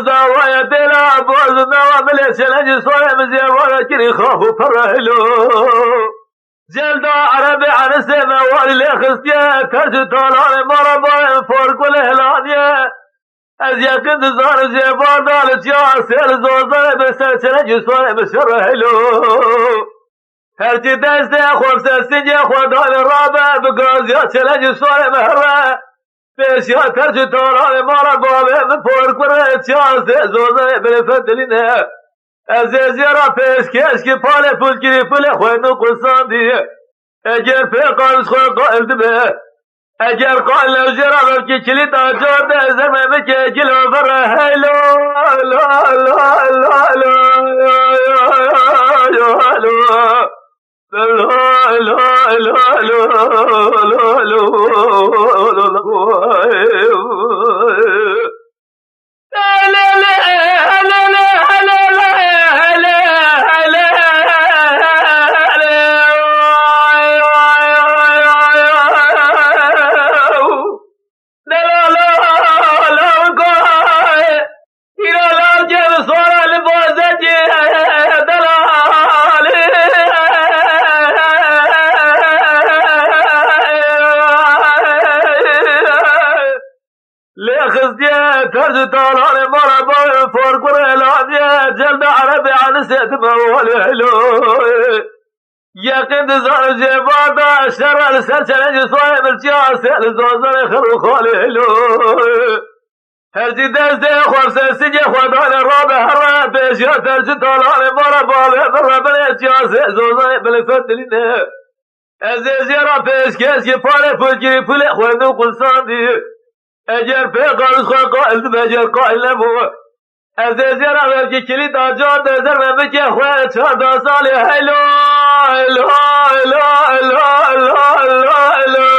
دوايا دلا بوز نوا مليش نجي صويا مزيوارا كري خافو فرهلو جلدا عربي عن سيما والي خستيا كرش طالان مربا فرق الهلانيا از يقين زار جبار دالت يا سير زوزار بسر نجي صويا مشرهلو هرچی دست خوب سنجی خودال رابه بگاز یا چلنج سوال مهره پیش یا ترچ تاران مارا بابه من پر کنه چیانسته زوزه بلفتلینه از زیرا پیش کش که پال پول کری پول خوینو قرصان دیه اگر پیقانش خوی قائل دبه اگر قائل نوجرا بلکی کلیت آجار ده زرمه که گلو بره هیلو لا لا لا لا لا لا لا لا ترج طالان مربا فرق الهلانية جلد عربي عن سيتم والهلو يقين زار جبادا شر السلسلة صايب الجاسة لزوزر خلو خالهلو هرجي دست خورس سجي خودان الرابع هرا بيش يا ترج طالان مربا بربا الجاسة زوزر بالفتلين ازيز يرا بيش كيس يفاري فجري فلي خوانو قلصان دي اگر پیغارش خواه قائل دم اگر قائل نبو از زیرا بلکی کلید آجار دزر نمی که خواه 14 سالی هلو هلو هلو هلو هلو هلو